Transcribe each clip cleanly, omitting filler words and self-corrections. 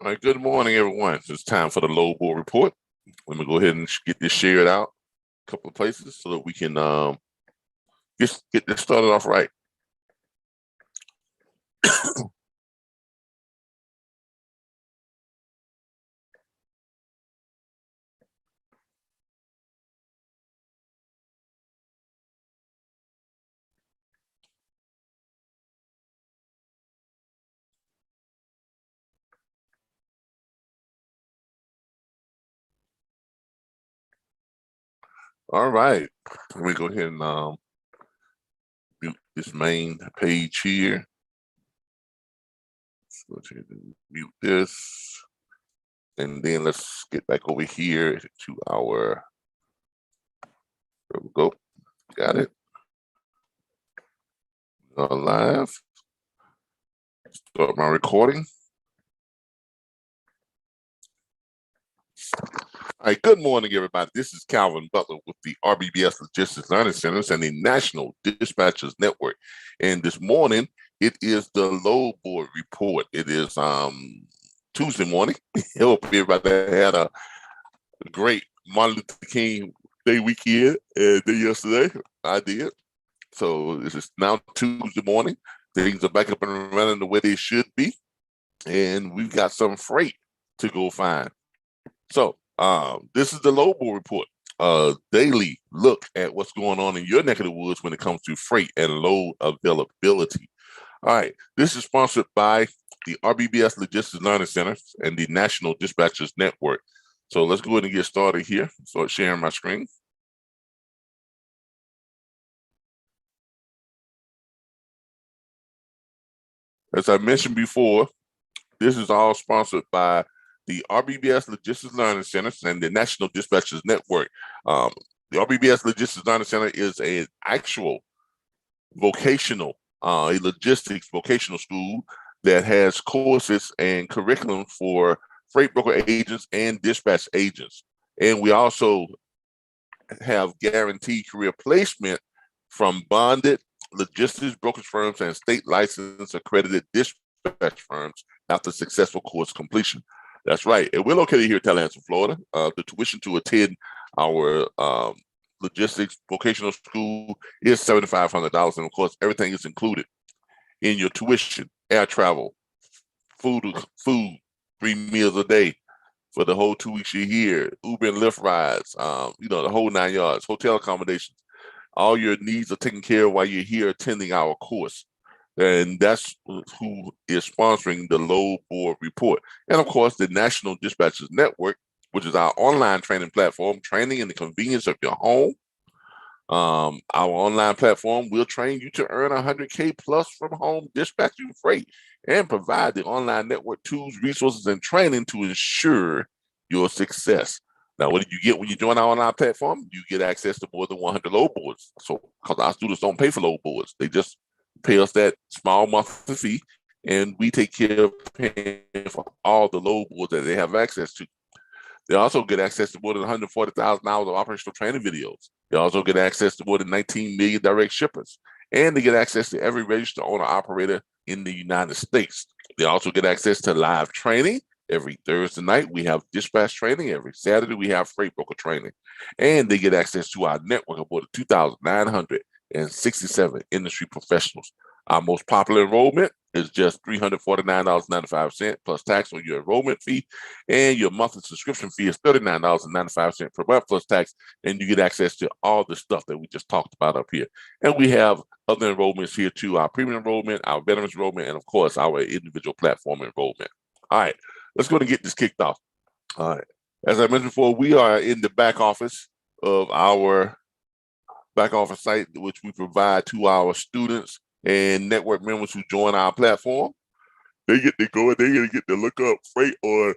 All right, good morning, everyone. It's time for the load board report. Let me go ahead and get this shared out a couple of places so that we can just get this started off right. All right, let me go ahead and mute this main page here. Let's go ahead and mute this. And then let's get back over here to our, there we go, got it. Live, start my recording. All right, good morning, everybody. This is Calvin Butler with the Rbbs Logistics Learning Centers and the National Dispatchers Network. And this morning, it is the load board report. It is Tuesday morning. I hope everybody had a great Martin Luther King Day weekend day yesterday. I did. So this is now Tuesday morning. Things are back up and running the way they should be. And we've got some freight to go find. So this is the load board report, daily look at what's going on in your neck of the woods when it comes to freight and load availability. All right, this is sponsored by the Rbbs Logistics Learning Center and the National Dispatchers Network. So let's go ahead and get started here. Start sharing my screen. As I mentioned before, this is all sponsored by the Rbbs Logistics Learning Center and the National Dispatchers Network. The Rbbs Logistics Learning Center is an actual vocational, a logistics vocational school that has courses and curriculum for freight broker agents and dispatch agents. And we also have guaranteed career placement from bonded logistics brokerage firms and state license accredited dispatch firms after successful course completion. That's right. And we're located here in Tallahassee, Florida. The tuition to attend our logistics vocational school is $7,500. And of course, everything is included in your tuition, air travel, food, 3 meals a day for the whole 2 weeks you're here, Uber and Lyft rides, the whole 9 yards, hotel accommodations. All your needs are taken care of while you're here attending our course. And that's who is sponsoring the load board report. And of course, the National Dispatchers Network, which is our online training platform, training in the convenience of your home. Our online platform will train you to earn 100K plus from home dispatching freight and provide the online network tools, resources, and training to ensure your success. Now, what do you get when you join our online platform? You get access to more than 100 load boards. So, because our students don't pay for load boards, they just pay us that small monthly fee, and we take care of paying for all the load boards that they have access to. They also get access to more than 140,000 hours of operational training videos. They also get access to more than 19 million direct shippers, and they get access to every registered owner operator in the United States. They also get access to live training. Every Thursday night, we have dispatch training. Every Saturday, we have freight broker training. And they get access to our network of more than 2,967 industry professionals. Our most popular enrollment is just $349.95 plus tax on your enrollment fee. And your monthly subscription fee is $39.95 per month plus tax. And you get access to all the stuff that we just talked about up here. And we have other enrollments here too, our premium enrollment, our veterans enrollment, and of course, our individual platform enrollment. All right. Let's go and get this kicked off. All right. As I mentioned before, we are in the back office of our back office site, which we provide to our students and network members who join our platform. They get to go and they get to look up freight on,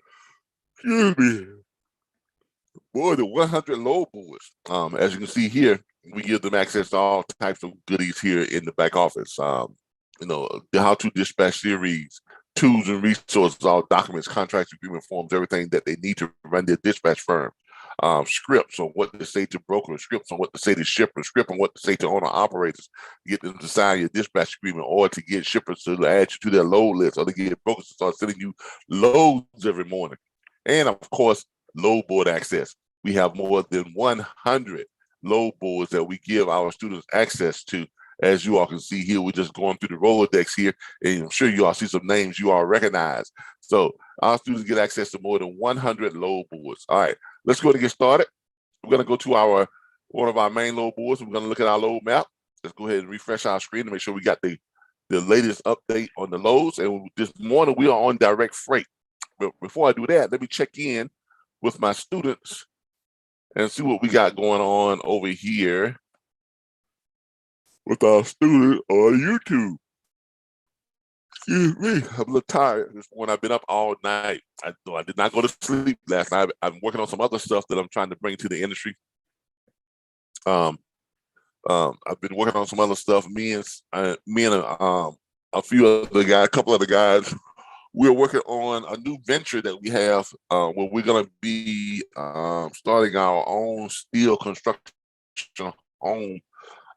more than 100 load boards. As you can see here, we give them access to all types of goodies here in the back office. The how-to dispatch series, tools and resources, all documents, contracts, agreement forms, everything that they need to run their dispatch firm. scripts on what to say to brokers, scripts on what to say to shippers, script on what to say to owner operators, get them to sign your dispatch agreement, or to get shippers to add you to their load list, or to get brokers to start sending you loads every morning. And of course, load board access. We have more than 100 load boards that we give our students access to. As you all can see here, we're just going through the Rolodex here, and I'm sure you all see some names you all recognize. So our students get access to more than 100 load boards. All right, let's go to get started. We're going to go to one of our main load boards. We're going to look at our load map. Let's go ahead and refresh our screen to make sure we got the latest update on the loads. And this morning we are on direct freight. But before I do that, let me check in with my students and see what we got going on over here with our student on YouTube. Excuse me, I'm a little tired this morning. I've been up all night. I did not go to sleep last night. I'm working on some other stuff that I'm trying to bring to the industry. I've been working on some other stuff. Me and a few other guys, a couple other guys, we're working on a new venture that we have where we're going to be starting our own steel construction home.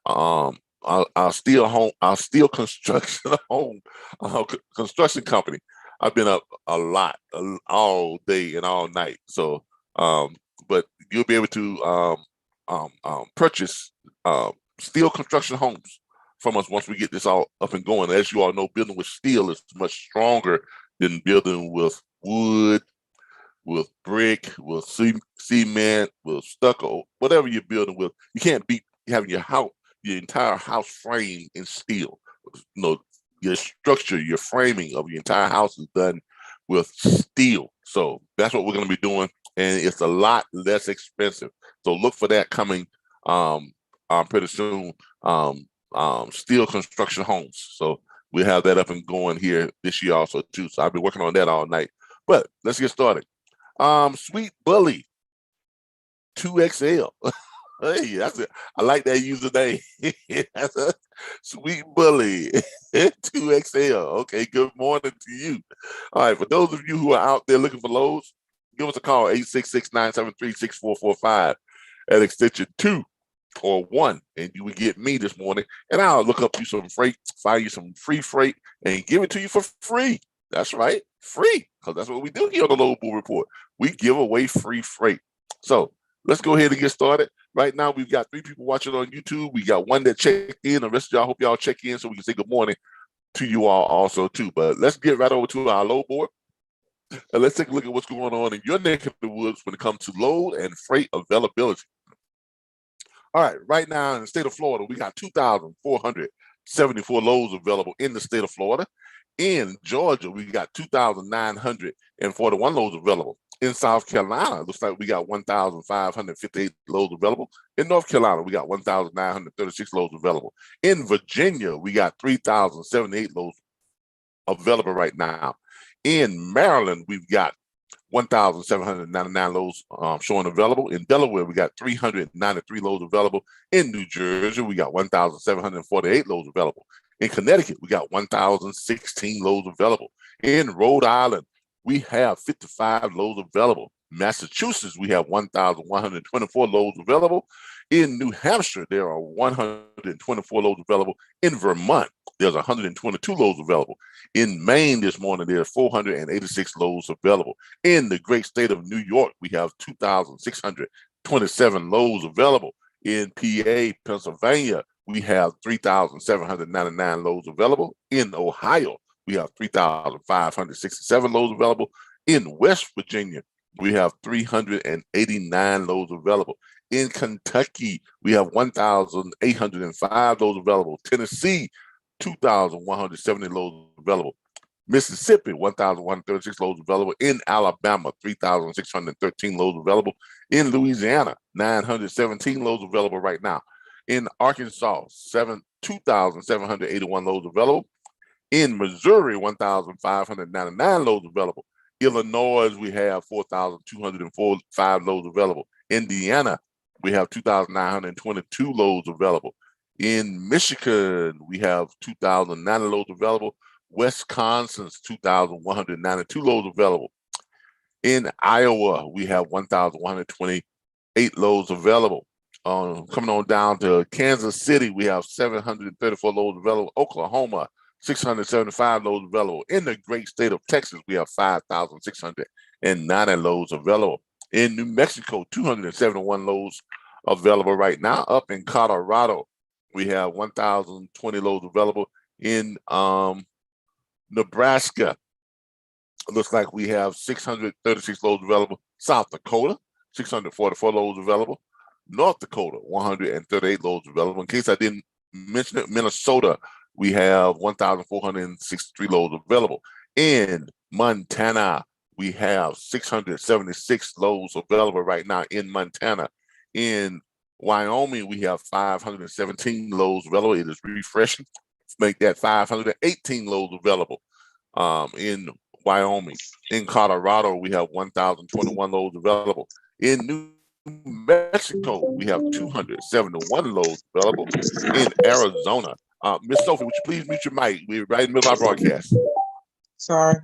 Our steel construction home construction company. I've been up a lot all day and all night. So, but you'll be able to purchase steel construction homes from us once we get this all up and going. As you all know, building with steel is much stronger than building with wood, with brick, with cement, with stucco, whatever you're building with. You can't beat having your entire house frame in steel. You know, your structure, your framing of your entire house is done with steel. So that's what we're going to be doing, and it's a lot less expensive. So look for that coming pretty soon. Steel construction homes. So we'll have that up and going here this year also too. So I've been working on that all night. But let's get started. Sweet Bully 2XL. Hey, that's it. I like that username. That's a Sweet Bully 2XL. Okay, good morning to you. All right, for those of you who are out there looking for loads, give us a call, 866-973-6445 at extension 2 or 1, and you would get me this morning, and I'll look up you some freight, find you some free freight, and give it to you for free. That's right, free, because that's what we do here on the Load Board Report. We give away free freight. So let's go ahead and get started. Right now, we've got 3 people watching on YouTube. We got 1 that checked in. The rest of y'all, hope y'all check in so we can say good morning to you all also too. But let's get right over to our load board, and let's take a look at what's going on in your neck of the woods when it comes to load and freight availability. All right, right now in the state of Florida, we got 2,474 loads available in the state of Florida. In Georgia, we got 2,941 loads available. In South Carolina, it looks like we got 1,558 loads available. In North Carolina, we got 1,936 loads available. In Virginia, we got 3,078 loads available right now. In Maryland, we've got 1,799 loads showing available. In Delaware, we got 393 loads available. In New Jersey, we got 1,748 loads available. In Connecticut, we got 1,016 loads available. In Rhode Island, we have 55 loads available. Massachusetts, we have 1,124 loads available. In New Hampshire, there are 124 loads available. In Vermont, there's 122 loads available. In Maine this morning, there's 486 loads available. In the great state of New York, we have 2,627 loads available. In PA, Pennsylvania, we have 3,799 loads available. In Ohio, we have 3,567 loads available. In West Virginia, we have 389 loads available. In Kentucky, we have 1,805 loads available. Tennessee, 2,170 loads available. Mississippi, 1,136 loads available. In Alabama, 3,613 loads available. In Louisiana, 917 loads available right now. In Arkansas, 2,781 loads available. In Missouri, 1,599 loads available. Illinois, we have 4,245 loads available. Indiana, we have 2,922 loads available. In Michigan, we have 2,090 loads available. Wisconsin's 2,192 loads available. In Iowa, we have 1,120 8 loads available. Coming on down to Kansas City, we have 734 loads available. Oklahoma, 675 loads available. In the great state of Texas, we have 5,690 loads available. In New Mexico, 271 loads available right now. Up in Colorado, we have 1,020 loads available. In Nebraska, it looks like we have 636 loads available. South Dakota, 644 loads available. North Dakota, 138 loads available. In case I didn't mention it, Minnesota, we have 1,463 loads available. In Montana, we have 676 loads available right now in Montana. In Wyoming, we have 517 loads available. It is refreshing. Let's make that 518 loads available in Wyoming. In Colorado, we have 1,021 loads available. In New Mexico, we have 271 loads available. In Arizona, Miss Sophie, would you please mute your mic? We're right in the middle of our broadcast. Sorry.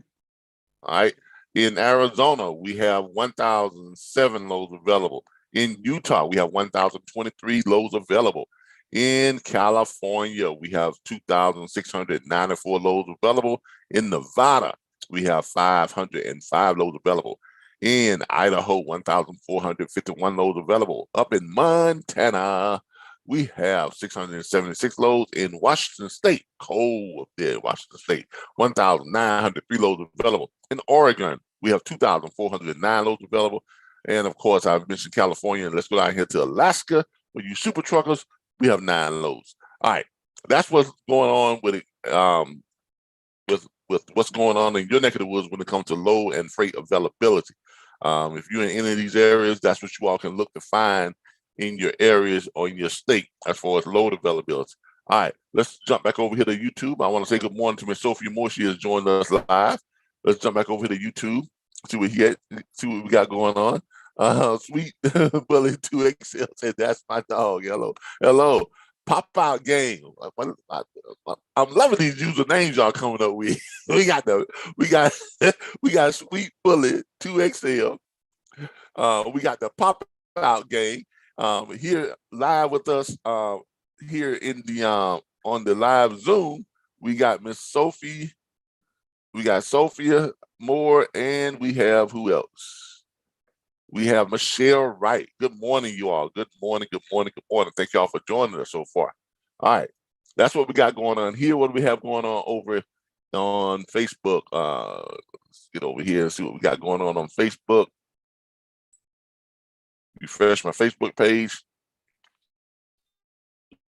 All right. In Arizona, we have 1,007 loads available. In Utah, we have 1,023 loads available. In California, we have 2,694 loads available. In Nevada, we have 505 loads available. In Idaho, 1,451 loads available. Up in Montana, we have 676 loads. In Washington State, cold up there, Washington State, 1,903 loads available. In Oregon, we have 2,409 loads available. And of course, I've mentioned California. Let's go down here to Alaska. For you super truckers, we have 9 loads. All right, that's what's going on with what's going on in your neck of the woods when it comes to load and freight availability. If you're in any of these areas, that's what you all can look to find in your areas or in your state as far as load availability. All right, let's jump back over here to YouTube. I want to say good morning to Miss Sophia Moore. She has joined us live. Let's jump back over here to YouTube, see what we got going on. Sweet Bully 2XL said, "That's my dog." Hello. Pop out game. I'm loving these user names y'all coming up with. we got Sweet Bullet 2XL. We got the pop out game here live with us here in the on the live Zoom. We got Miss Sophie. We got Sophia Moore, and we have who else? We have Michelle Wright. Good morning, you all. Good morning. Thank y'all for joining us so far. All right. That's what we got going on here. What do we have going on over on Facebook? Let's get over here and see what we got going on Facebook. Refresh my Facebook page.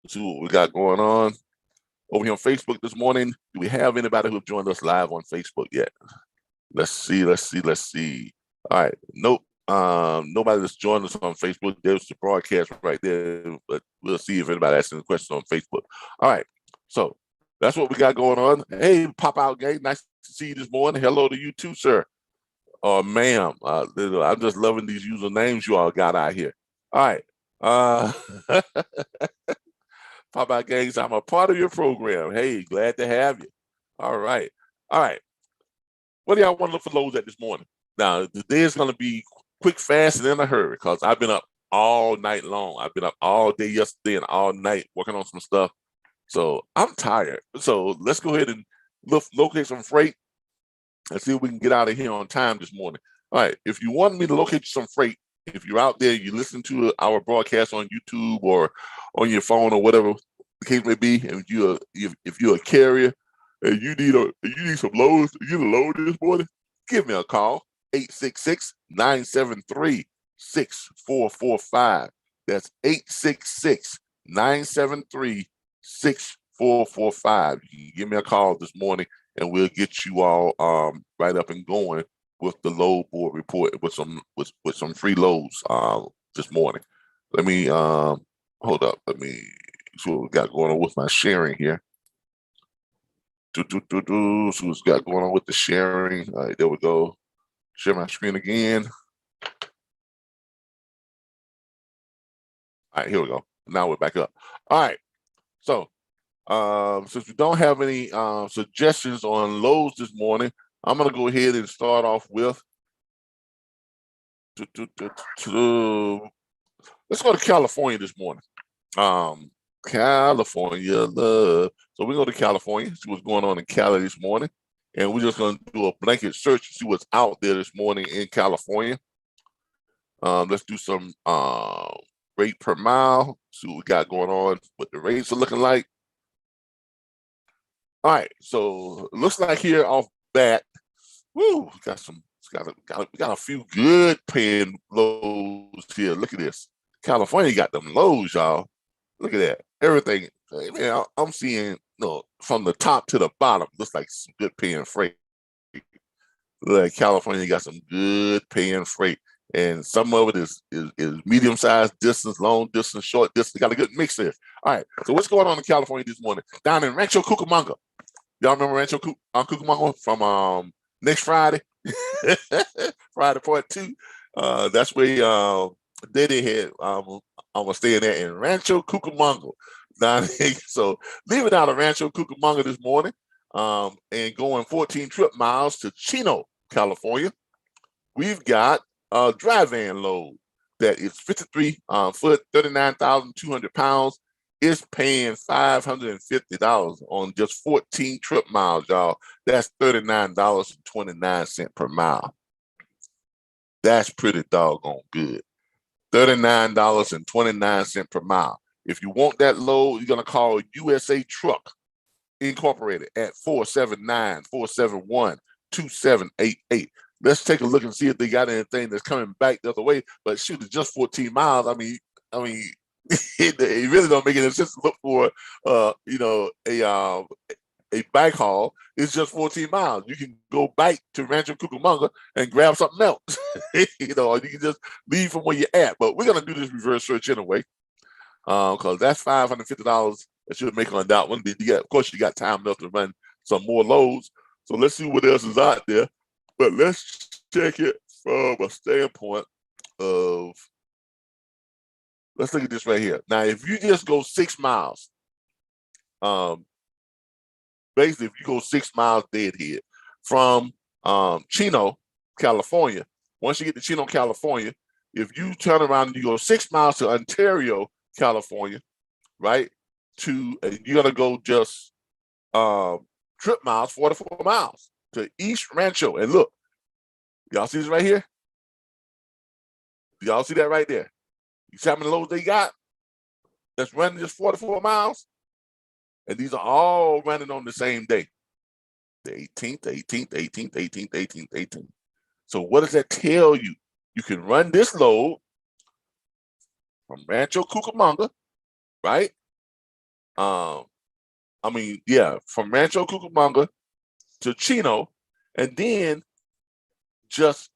See what we got going on over here on Facebook this morning. Do we have anybody who joined us live on Facebook yet? Let's see. All right. Nope. Nobody that's joined us on Facebook. There's the broadcast right there, but we'll see if anybody asking a question on Facebook. All right, so that's what we got going on. Hey, Pop Out Gang, nice to see you this morning. Hello to you too, sir. Ma'am. I'm just loving these user names you all got out here. All right. Pop Out Gangs, I'm a part of your program. Hey, glad to have you. All right. What do y'all want to look for loads at this morning? Now, today is going to be quick, fast, and in a hurry because I've been up all night long. I've been up all day yesterday and all night working on some stuff. So I'm tired. So let's go ahead and locate some freight and see if we can get out of here on time this morning. All right. If you want me to locate some freight, if you're out there, you listen to our broadcast on YouTube or on your phone or whatever the case may be, and if you're a carrier and you need some loads, you need a load this morning, give me a call. 866-973-6445. That's 866-973-6445. You can give me a call this morning and we'll get you all right up and going with the load board report with some free loads this morning. Let me hold up. Let me see what we got going on with my sharing here. See what's got going on with the sharing. All right, there we go. Share my screen again. All right, here we go. Now we're back up. All right. So since we don't have any suggestions on loads this morning, I'm going to go ahead and start off with Let's go to California this morning. California, so we go to California, see what's going on in Cali this morning. And we're just going to do a blanket search to see what's out there this morning in California. Let's do some rate per mile, see what we got going on, what the rates are looking like. All right, so it looks like here off bat, woo, we got a few good paying lows here. Look at this. California got them lows, y'all. Look at that. Everything. Man, I'm seeing, from the top to the bottom, looks like some good paying freight. Like California got some good paying freight. And some of it is medium-sized distance, long distance, short distance. Got a good mix there. All right. So what's going on in California this morning? Down in Rancho Cucamonga. Y'all remember Rancho Cucamonga from next Friday? Friday part 2. That's where they had I was staying there in Rancho Cucamonga. So leaving out of Rancho Cucamonga this morning and going 14 trip miles to Chino, California. We've got a dry van load that is 53 foot, 39,200 pounds. It's paying $550 on just 14 trip miles, y'all. That's $39.29 per mile. That's pretty doggone good. $39.29 per mile. If you want that load, you're going to call USA Truck Incorporated at 479-471-2788. Let's take a look and see if they got anything that's coming back the other way. But shoot, it's just 14 miles. I mean, it really don't make any sense to look for, a bike haul. It's just 14 miles. You can go back to Rancho Cucamonga and grab something else, or you can just leave from where you're at. But we're gonna do this reverse search anyway, because that's $550 that you'll make on that one. Of course, you got time enough to run some more loads. So let's see what else is out there. But let's check it from a standpoint of. Let's look at this right here. Now, if you just go 6 miles, basically, if you go 6 miles deadhead from Chino, California, once you get to Chino, California, if you turn around and you go 6 miles to Ontario, California, right, you're going to go just trip miles, 44 miles to East Rancho. And look, y'all see this right here? Y'all see that right there? You see how many loads they got that's running just 44 miles? And these are all running on the same day. The 18th, 18th, 18th, 18th, 18th, 18th. So what does that tell you? You can run this load from Rancho Cucamonga, right? From Rancho Cucamonga to Chino, and then just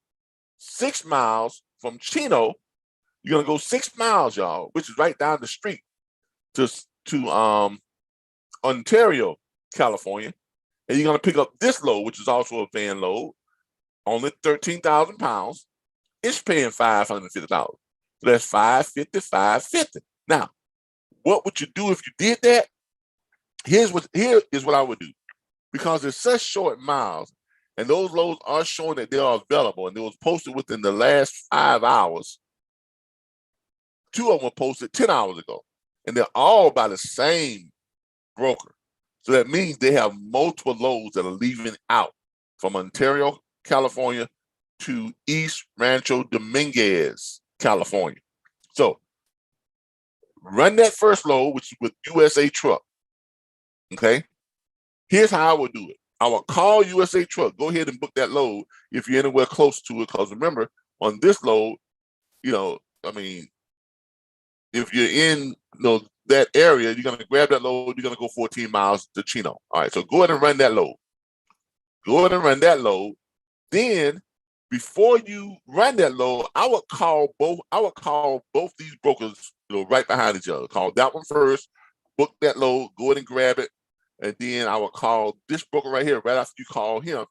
6 miles from Chino, you're gonna go 6 miles, y'all, which is right down the street to Ontario, California, and you're gonna pick up this load, which is also a van load, only 13,000 pounds. It's paying $550. So that's $550. Now, what would you do if you did that? Here is what I would do, because it's such short miles, and those loads are showing that they are available, and they was posted within the last 5 hours. 2 of them were posted 10 hours ago, and they're all by the same broker. So that means they have multiple loads that are leaving out from Ontario, California to East Rancho Dominguez, California. So run that first load, which is with USA Truck. Okay. Here's how I would do it. I will call USA Truck. Go ahead and book that load if you're anywhere close to it. Because remember, on this load, if you're in that area, you're going to grab that load, you're going to go 14 miles to Chino. All right, so go ahead and run that load. Then, before you run that load, I would call both these brokers, right behind each other. Call that one first, book that load, go ahead and grab it, and then I would call this broker right here, right after you call him,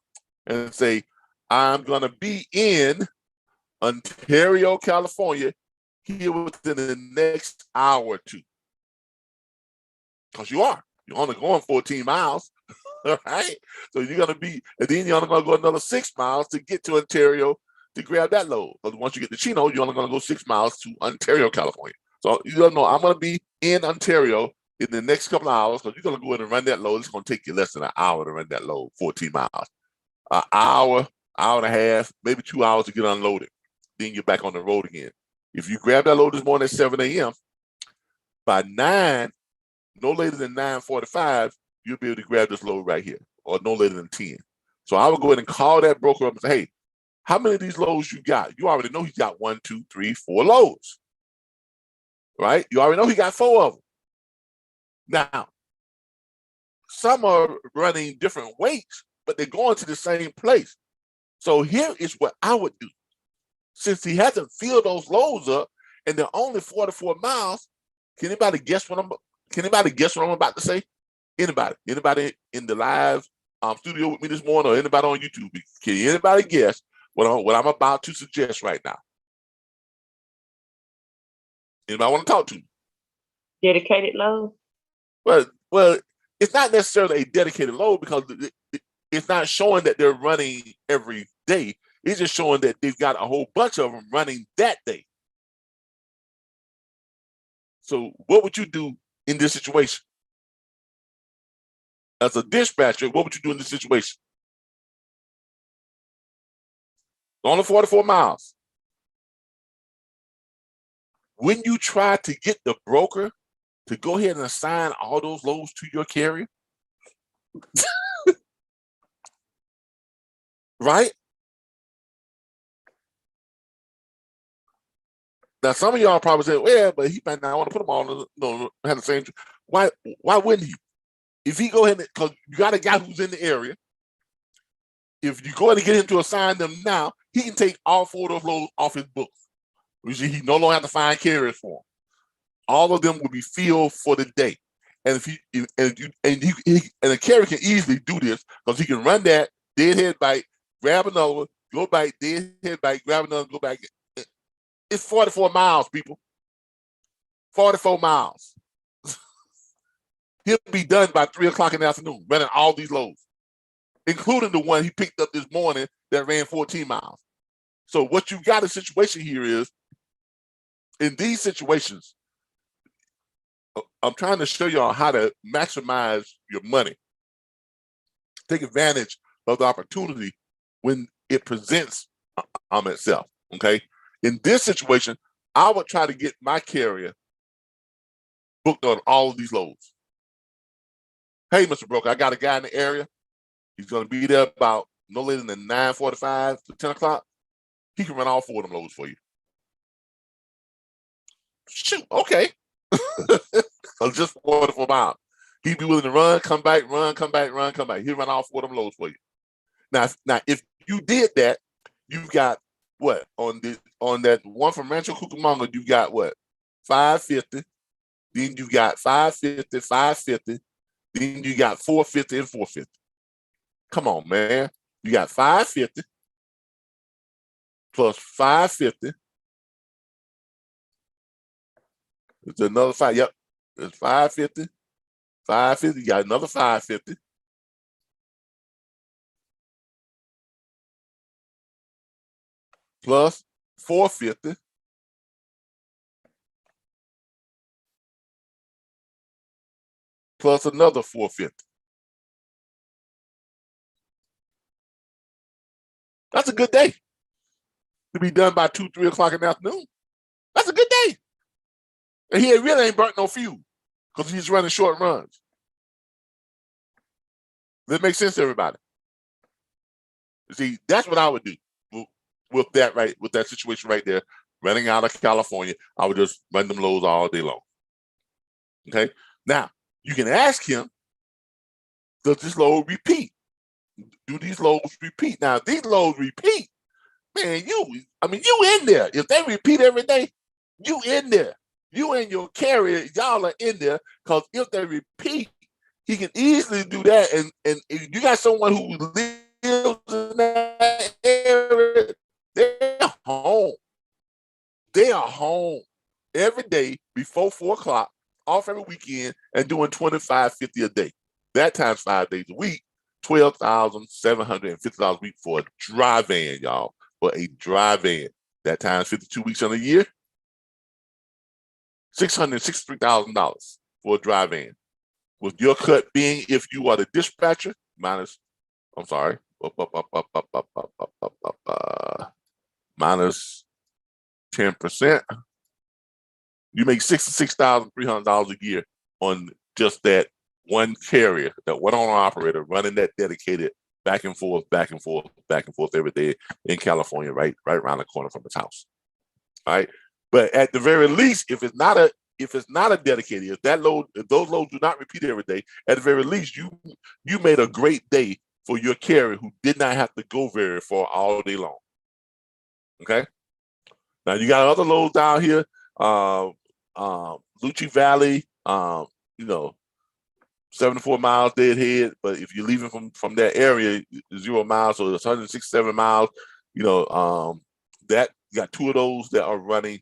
and say, I'm going to be in Ontario, California, here within the next hour or two. Because you're only going 14 miles, all right? So you're going to be, and then you're only going to go another 6 miles to get to Ontario to grab that load. Because once you get to Chino, you're only going to go 6 miles to Ontario, California. So you don't know, I'm going to be in Ontario in the next couple of hours because you're going to go in and run that load. It's going to take you less than an hour to run that load, 14 miles. An hour, hour and a half, maybe 2 hours to get unloaded. Then you're back on the road again. If you grab that load this morning at 7 a.m., by 9, no later than 9:45, you'll be able to grab this load right here, or no later than 10. So I would go ahead and call that broker up and say, hey, how many of these loads you got? You already know he's got 1, 2, 3, 4 loads, right? You already know he got 4 of them. Now, some are running different weights, but they're going to the same place. So here is what I would do. Since he hasn't filled those loads up and they're only 44 miles, can anybody guess what I'm about to say? Anybody in the live studio with me this morning, or anybody on YouTube? Can anybody guess what I'm about to suggest right now? Anybody want to talk to me? Dedicated load? Well, it's not necessarily a dedicated load because it's not showing that they're running every day. It's just showing that they've got a whole bunch of them running that day. So what would you do in this situation? As a dispatcher, what would you do in this situation? Only 44 miles. When you try to get the broker to go ahead and assign all those loads to your carrier, right? Now, some of y'all probably say, well, but he might not want to put them all have the same. Why wouldn't he? If he go ahead, because you got a guy who's in the area, if you go ahead and get him to assign them now, he can take all 4 of those loads off his books. Which he no longer have to find carriers for them. All of them will be filled for the day. And a carrier can easily do this because he can run that deadhead bite, grab another one, go back, deadhead bite, grab another, go back. It's 44 miles, people. 44 miles. He'll be done by 3 o'clock in the afternoon, running all these loads, including the one he picked up this morning that ran 14 miles. So what you got a situation here is, in these situations, I'm trying to show y'all how to maximize your money. Take advantage of the opportunity when it presents itself, okay? In this situation, I would try to get my carrier booked on all of these loads. Hey, Mr. Broker, I got a guy in the area. He's going to be there about no later than 9:45 to 10 o'clock. He can run all 4 of them loads for you. Shoot, okay. Just 44 miles. He'd be willing to run, come back, run, come back, run, come back. He'll run all 4 of them loads for you. Now, if you did that, you've got what on that one from Rancho Cucamonga? You got what 550. Then you got 550, 550. Then you got 450 and 450. Come on, man. You got 550 plus 550. It's another 5. Yep. It's 550. 550. You got another 550. Plus 450. Plus another 450. That's a good day to be done by 2, 3 o'clock in the afternoon. That's a good day. And he really ain't burnt no fuel because he's running short runs. Does that make sense to everybody? See, that's what I would do with that situation right there. Running out of California, I would just run them loads all day long. Okay. Now you can ask him, does this load repeat? Do these loads repeat? Now, if these loads repeat, man, you in there. If they repeat every day, you in there. You and your carrier, y'all are in there, because if they repeat, he can easily do that. And if you got someone who lives in that area, they're home. They are home every day before 4 o'clock, off every weekend, and doing $25.50 a day. That times 5 days a week, $12,750 a week for a dry van, y'all. for a dry van. That times 52 weeks in a year, $663,000 for a dry van. With your cut being, if you are the dispatcher, minus 10%, you make $66,300 a year on just that one carrier, that one owner operator running that dedicated back and forth every day in California, right around the corner from his house. All right. But at the very least, if it's not a dedicated, if those loads do not repeat every day, at the very least, you made a great day for your carrier who did not have to go very far all day long. Okay. Now you got other loads down here, Lucci Valley, 74 miles deadhead, but if you're leaving from that area, 0 miles, so it's 167 miles. That you got 2 of those that are running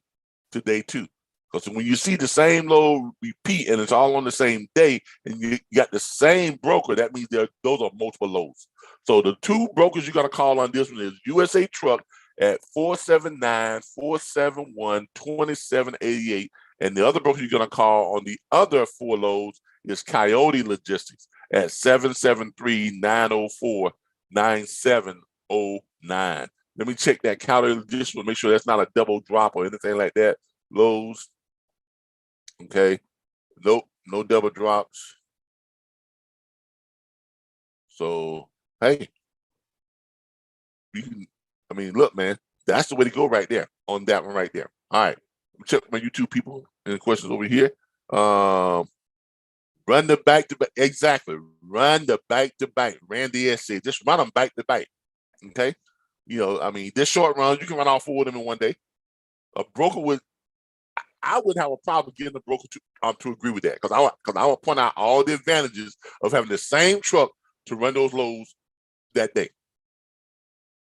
today too. Because when you see the same load repeat and it's all on the same day, and you got the same broker, that means those are multiple loads. So the 2 brokers you got to call on this one is USA Truck at 479-471-2788, and the other broker you're going to call on the other 4 loads is Coyote Logistics at 773-904-9709. Let me check that Coyote Logistics to make sure that's not a double drop or anything like that. Lows. Okay. Nope, no double drops. So, hey, look, man, that's the way to go right there on that one right there. All right. Check my YouTube people. Any questions over here? Run the back-to-back. Exactly. Run the back-to-back. Randy S. said, just run them back-to-back. Okay? This short run, you can run all 4 of them in one day. A broker I would have a problem getting a broker to agree with that, because I would point out all the advantages of having the same truck to run those loads that day.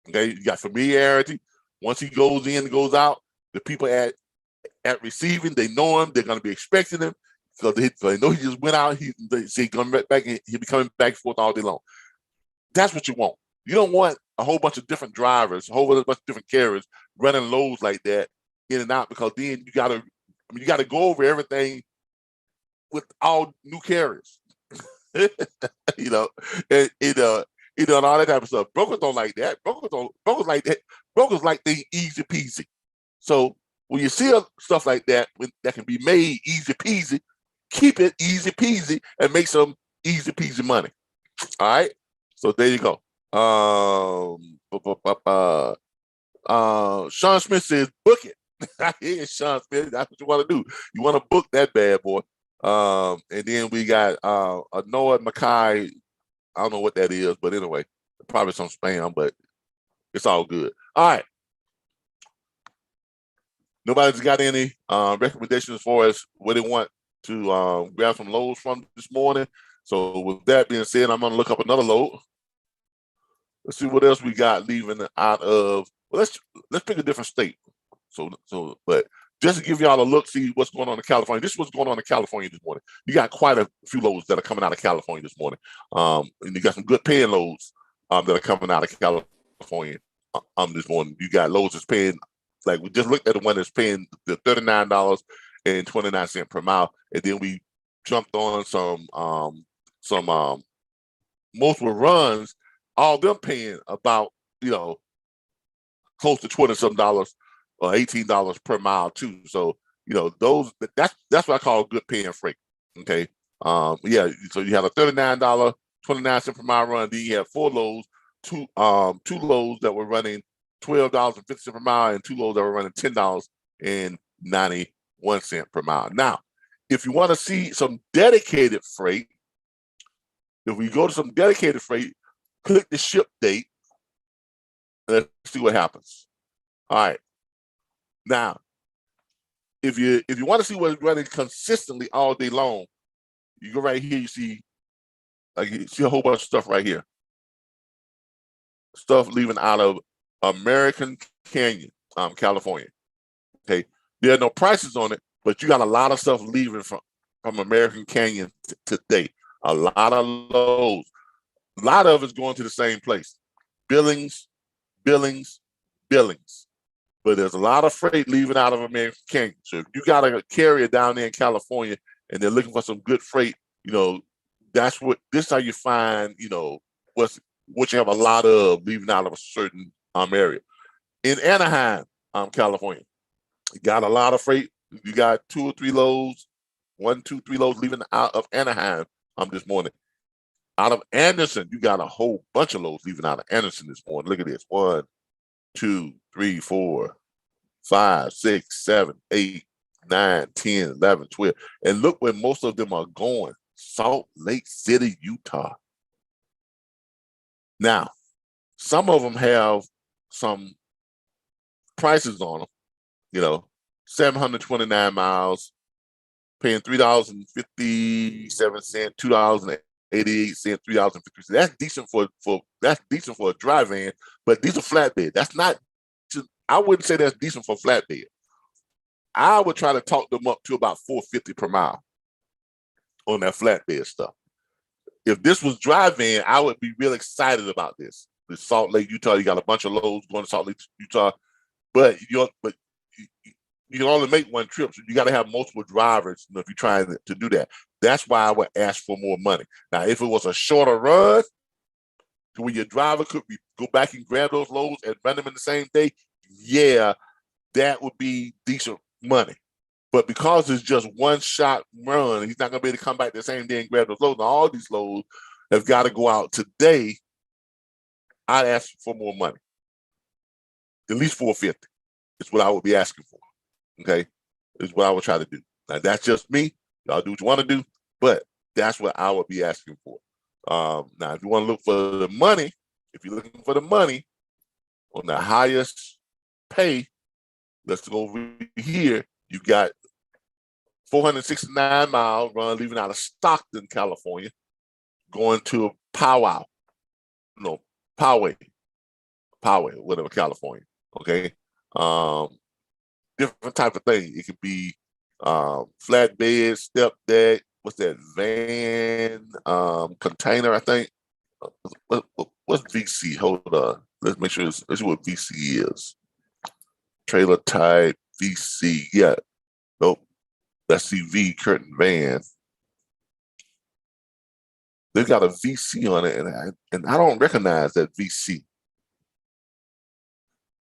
Okay? You got familiarity. Once he goes in and goes out, the people at receiving, they know him. They're going to be expecting him. So they know he just went out. He's coming back, and he'll be coming back and forth all day long. That's what you want. You don't want a whole bunch of different drivers, a whole bunch of different carriers running loads like that in and out, because then you got to go over everything with all new carriers. and all that type of stuff. Brokers don't like that. Brokers like that. Brokers like things easy peasy. So when you see stuff like that that can be made easy peasy, keep it easy peasy and make some easy peasy money. All right. So there you go. Sean Smith says, book it. Here's Sean Smith. That's what you want to do. You want to book that bad boy. And then we got Noah Mackay. I don't know what that is, but anyway, probably some spam, but it's all good. All right. Nobody's got any recommendations as far as where they want to grab some loads from this morning. So with that being said, I'm going to look up another load. Let's see what else we got leaving out of. Well, let's pick a different state. But just to give y'all a look, see what's going on in California. This is what's going on in California this morning. You got quite a few loads that are coming out of California this morning. And you got some good paying loads that are coming out of California this morning. You got loads that's paying, like we just looked at the one that's paying the $39.29 per mile, and then we jumped on some multiple runs, all them paying about close to $20-some or $18 per mile too. So that's what I call good paying freight. Okay, so you have a $39.29 per mile run. Then you have 4 loads, two loads that were running $12.50 per mile, and 2 loads that were running $10.91 per mile. Now, if you want to see some dedicated freight, if we go to some dedicated freight, click the ship date, and let's see what happens. All right. Now, if you want to see what's running consistently all day long, you go right here. You see a whole bunch of stuff right here. Stuff leaving out of American Canyon, California. Okay, there are no prices on it, but you got a lot of stuff leaving from American Canyon today. A lot of loads. A lot of it's going to the same place. Billings, Billings. But there's a lot of freight leaving out of American Canyon. So if you got a carrier down there in California and they're looking for some good freight, this is how you find, what you have a lot of leaving out of a certain area. In Anaheim, California, you got a lot of freight. You got 2 or 3 loads, 1, 2, 3 loads leaving out of Anaheim this morning. Out of Anderson, you got a whole bunch of loads leaving out of Anderson this morning. Look at this. 1, 2, 3, 4, 5, 6, 7, 8, 9, 10, 11, 12. And look where most of them are going. Salt Lake City, Utah. Now, some of them have some prices on them, 729 miles, paying $3.57, $2.88, $3.50. That's decent for a dry van, but these are flatbed. That's not. I wouldn't say that's decent for flatbed. I would try to talk them up to about $4.50 per mile on that flatbed stuff. If this was dry van, I would be real excited about this. The Salt Lake, Utah, you got a bunch of loads going to Salt Lake, Utah, but you can only make one trip, so you got to have multiple drivers if you're trying to do that. That's why I would ask for more money. Now, if it was a shorter run, to where your driver could go back and grab those loads and run them in the same day, yeah, that would be decent money. But because it's just one shot run, he's not going to be able to come back the same day and grab those loads. Now, all these loads have got to go out today. I'd ask for more money. At least $4.50 is what I would be asking for. Okay, is what I would try to do. Now, that's just me. Y'all do what you want to do, but that's what I would be asking for. Now, if you want to look for the money, if you're looking for the money on the highest pay, let's go over here. You got 469 mile run leaving out of Stockton, California, going to Poway, whatever, California. Okay. Different type of thing. It could be flatbed, step deck, what's that, van, container, I think. What's VC? Hold on. Let's make sure let's see what VC is. Trailer type, VC. Yeah. Nope. That's CV, curtain van. They've got a VC on it, and I don't recognize that VC.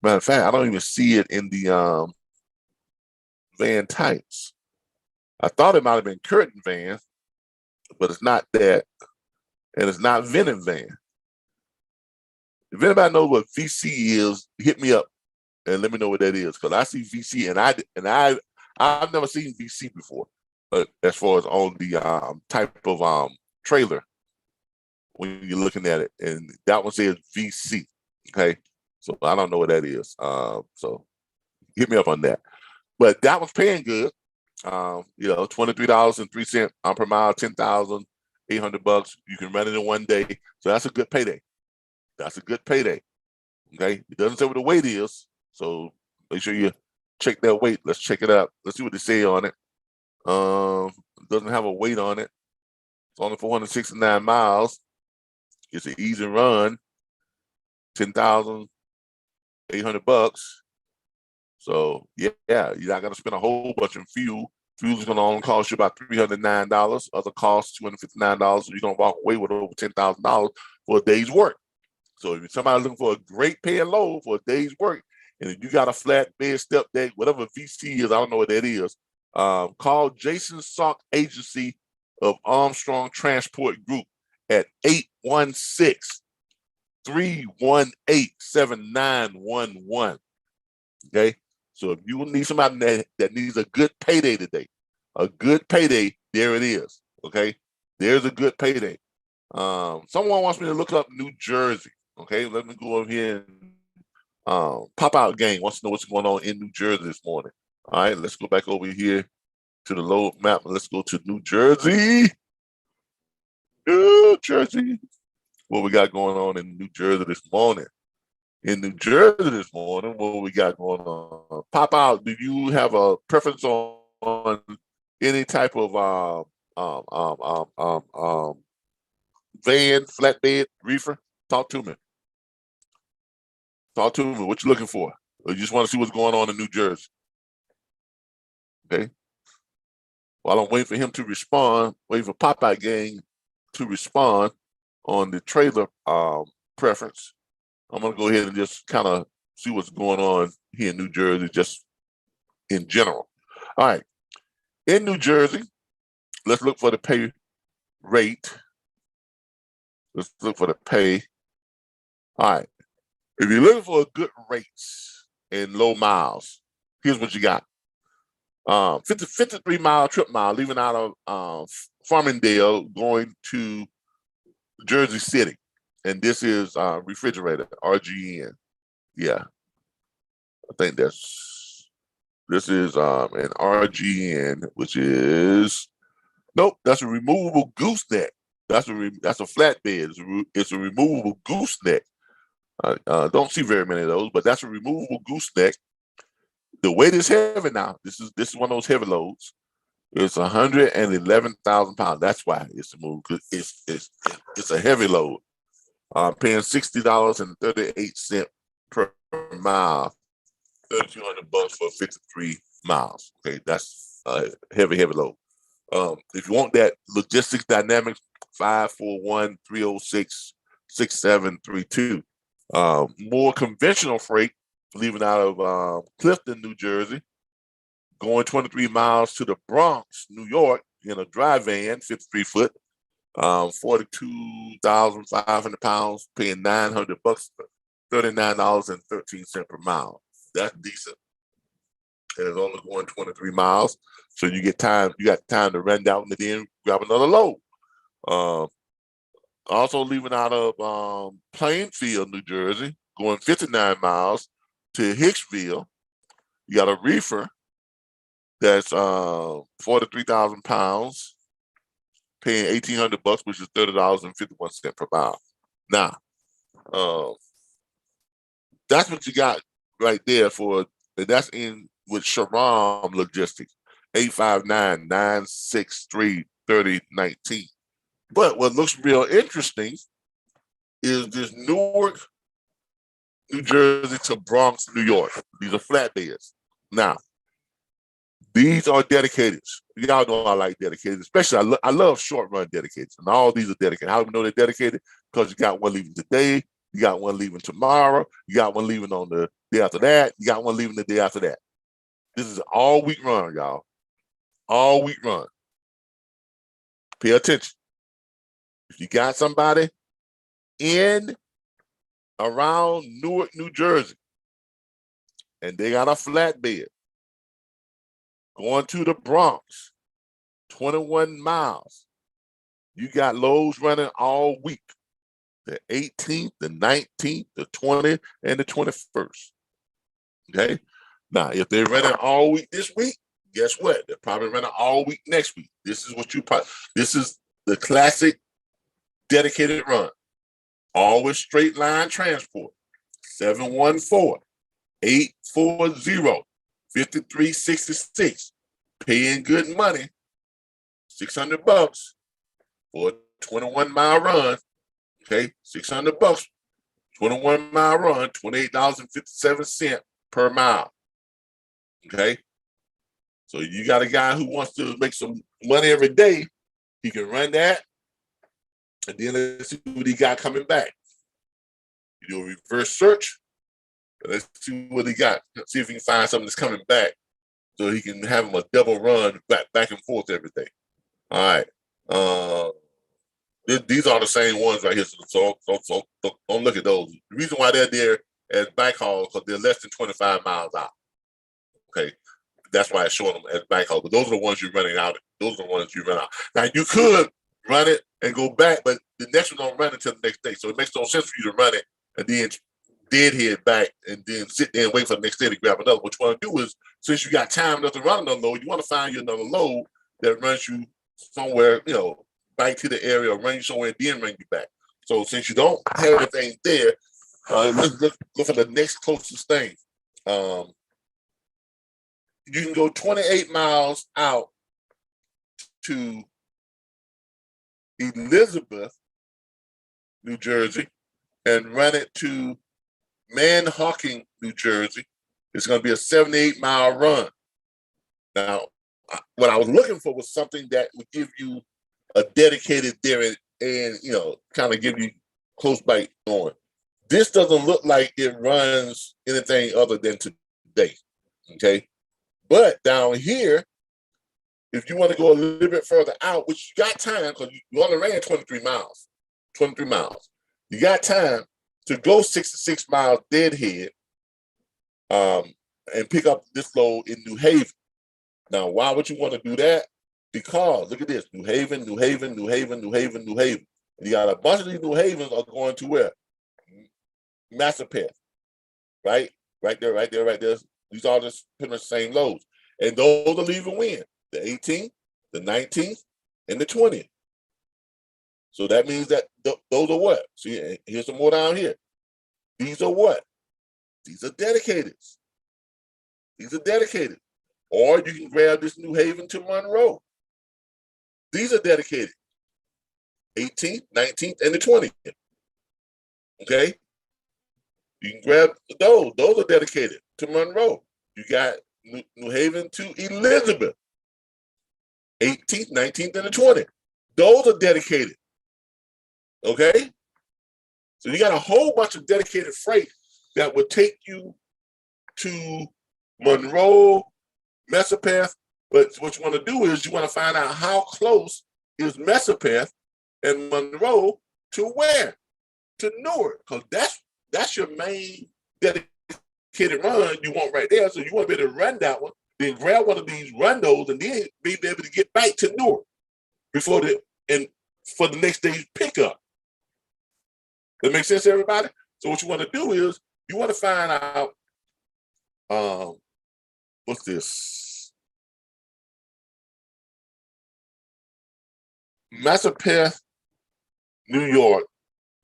Matter of fact, I don't even see it in the van types. I thought it might have been curtain van, but it's not that, and it's not venom van. If anybody knows what VC is, hit me up and let me know what that is, because I see VC and I've never seen VC before, as far as on the type of trailer when you're looking at it, and that one says VC. Okay, so I don't know what that is. So hit me up on that. But that was paying good. $23.03 per mile, $10,800. You can run it in one day, so that's a good payday. That's a good payday. Okay, it doesn't say what the weight is, so make sure you check that weight. Let's check it out. Let's see what they say on it. It doesn't have a weight on it. It's only 469 miles. It's an easy run. $10,800. So yeah, you're not gonna spend a whole bunch in fuel. Fuel is gonna only cost you about $309. Other costs $259. So you're gonna walk away with over $10,000 for a day's work. So if somebody's looking for a great paying load for a day's work, and if you got a flatbed, step deck, whatever VC is, I don't know what that is, call Jason Salk Agency of Armstrong Transport Group at 816-318-7911. Okay, so if you need somebody that needs a good payday today, there it is. Okay, there's a good payday. Someone wants me to look up New Jersey. Okay, let me go over here and Pop Out Gang wants to know what's going on in New Jersey this morning. All right, let's go back over here to the load map and let's go to New Jersey. New Jersey. What we got going on in New Jersey this morning? In New Jersey this morning, what we got going on? Pop Out, do you have a preference on any type of van, flatbed, reefer? Talk to me. Talk to me. What you looking for? Or you just want to see what's going on in New Jersey? Okay. While I'm waiting for him to respond, waiting for Popeye Gang to respond on the trailer preference, I'm gonna go ahead and just kind of see what's going on here in New Jersey, just in general. All right. In New Jersey, let's look for the pay rate. Let's look for the pay. All right. If you're looking for a good rates and low miles, here's what you got. 53-mile trip mile, leaving out of Farmingdale, going to Jersey City. And this is refrigerator, RGN. Yeah. I think this is an RGN, which is, nope, that's a removable gooseneck. That's a flatbed. It's a removable gooseneck. Don't see very many of those, but that's a removable gooseneck. The weight is heavy now. This is one of those heavy loads. It's 111,000 pounds. That's why it's a move, because it's a heavy load. Paying $60.38 per mile, $3,200 for 53 miles. Okay, that's a heavy load. If you want that logistics dynamics, 541-306-6732. More conventional freight, leaving out of Clifton, New Jersey, going 23 miles to the Bronx, New York, in a dry van, 53-foot, 42,500 pounds, paying $900, $39.13 per mile. That's decent. And it's only going 23 miles, so you got time to run down and then grab another load. Also leaving out of Plainfield, New Jersey, going 59 miles to Hicksville. You got a reefer that's 43,000 pounds, paying $1,800, which is $30.51 per mile. Now, that's what you got right there for. And that's in with Sharam Logistics, 859-963-3019. But what looks real interesting is this Newark, New Jersey to Bronx, New York. These are flatbeds. Now, these are dedicated. Y'all know I like dedicated, especially I love short run dedicated. And all these are dedicated. How do we know they're dedicated? Because you got one leaving today, you got one leaving tomorrow, you got one leaving on the day after that, you got one leaving the day after that. This is all week run, y'all. All week run. Pay attention. If you got somebody in around Newark, New Jersey, and they got a flatbed going to the Bronx, 21 miles, you got loads running all week, the 18th, the 19th, the 20th, and the 21st. Okay? Now, if they're running all week this week, guess what? They're probably running all week next week. This is the classic dedicated run. Always straight line transport. 714-840-5366. Paying good money. $600 for a 21-mile run. Okay, $600. 21-mile run, $28.57 per mile. Okay. So you got a guy who wants to make some money every day. He can run that. And then let's see what he got coming back. You do a reverse search. Let's see what he got. Let's see if he can find something that's coming back so he can have him a double run back and forth every day. All right. These are the same ones right here. So don't look at those. The reason why they're there as backhauls because they're less than 25 miles out. Okay. That's why it's showing them as backhaul. But those are the ones you're running out. Those are the ones you run out. Now you could run it and go back, but the next one don't run until the next day. So it makes no sense for you to run it and then deadhead back and then sit there and wait for the next day to grab another. What you want to do is, since you got time enough to run another load, you want to find you another load that runs you somewhere, back to the area or run you somewhere and then run you back. So since you don't have anything there, let's look for the next closest thing. You can go 28 miles out to Elizabeth, New Jersey, and run it to Manhawkin, New Jersey. It's going to be a 78-mile run. Now, what I was looking for was something that would give you a dedicated there and kind of give you close by on. This doesn't look like it runs anything other than today. Okay. But down here, if you want to go a little bit further out, which you got time, because you only ran 23 miles. 23 miles. You got time to go 66 miles deadhead and pick up this load in New Haven. Now, why would you want to do that? Because look at this: New Haven, New Haven, New Haven, New Haven, New Haven. And you got a bunch of these New Havens are going to where? Massapeth, right? Right there, right there, right there. These are just pretty much the same loads. And those are leaving when? The 18th, the 19th, and the 20th. So that means that those are what? See, here's some more down here. These are what? These are dedicated. These are dedicated. Or you can grab this New Haven to Monroe. These are dedicated. 18th, 19th, and the 20th. Okay? You can grab those. Those are dedicated to Monroe. You got New Haven to Elizabeth. 18th, 19th, and the 20th. Those are dedicated. Okay? So you got a whole bunch of dedicated freight that would take you to Monroe, Massapeth. But what you want to do is you want to find out how close is Massapeth and Monroe to where? To Newark. Because that's your main dedicated run you want right there. So you want to be able to run that one, then grab one of these run those, and then be able to get back to Newark for the next day's pickup. That makes sense, everybody? So what you want to do is you want to find out what's this? Massapeth, New York,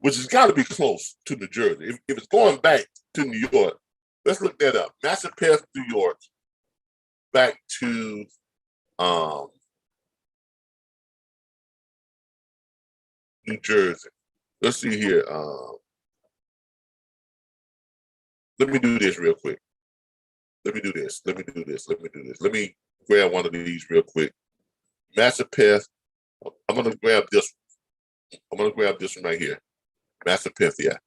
which has got to be close to New Jersey. If it's going back to New York, let's look that up. Massapeth, New York, back to New Jersey. Let's see here. Let me do this real quick. Let me Let me grab one of these real quick. Massapeth. I'm going to grab this. I'm going to grab this one right here. Massapeth, yeah.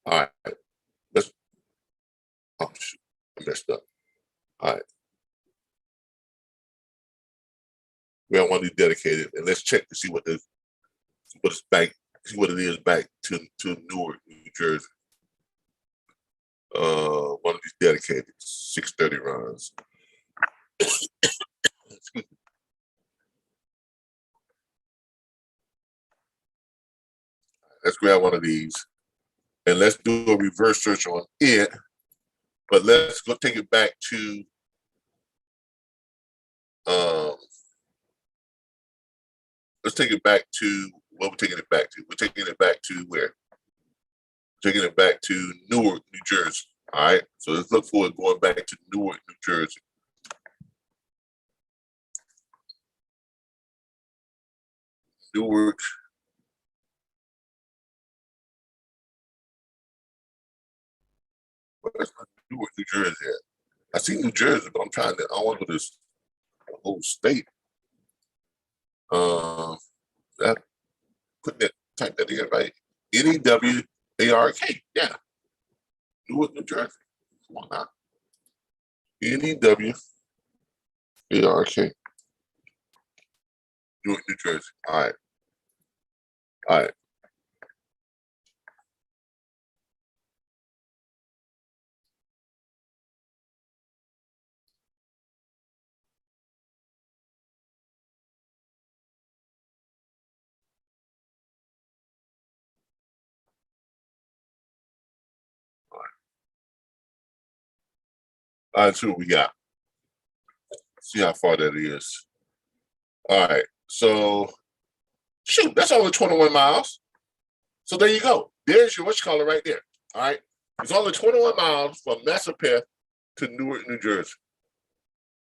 All right. Oh, shoot. I messed up. All right. Grab one of these dedicated, and let's check to see what it's back. See what it is back to Newark, New Jersey. One of these dedicated 6:30 runs. Let's grab one of these and let's do a reverse search on it. But let's go take it back to let's take it back to what we're taking it back to. We're taking it back to where? Taking it back to Newark, New Jersey. All right. So let's look for it going back to Newark, New Jersey. Newark. Where's Newark, New Jersey at? I see New Jersey, but I want to go to this whole state. That put that, type that in, right? N-E-W-A-R-K. Yeah. Newark, New Jersey. Come on now. N-E-W-A-R-K. Newark, New Jersey. All right. All right. All right, see what we got. See how far that is. All right. So, shoot, that's only 21 miles. So there you go. There's your whatchamacallit right there. All right. It's only 21 miles from Massapeth to Newark, New Jersey.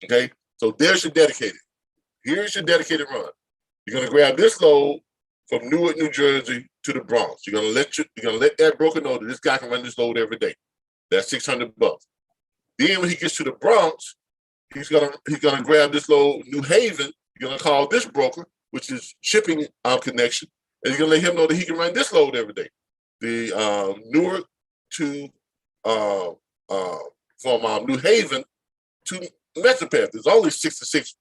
Okay. So there's your dedicated. Here's your dedicated run. You're gonna grab this load from Newark, New Jersey to the Bronx. You're gonna let that broker know that this guy can run this load every day. That's $600. Then when he gets to the Bronx, he's gonna grab this little New Haven. You're gonna call this broker, which is shipping connection, and you're gonna let him know that he can run this load every day. The Newark to from New Haven to Metropeth. There's only 66,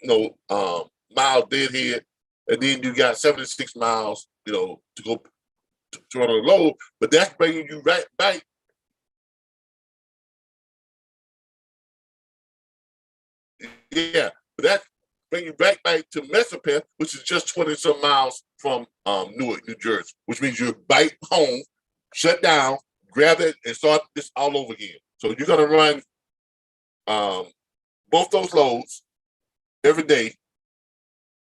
miles deadhead, and then you got 76 miles, to go to run a load. But that's bringing you right back. Yeah, but that bring you back to Metropeth, which is just 20 some miles from Newark, New Jersey, which means you're back home, shut down, grab it, and start this all over again. So you're gonna run both those loads every day,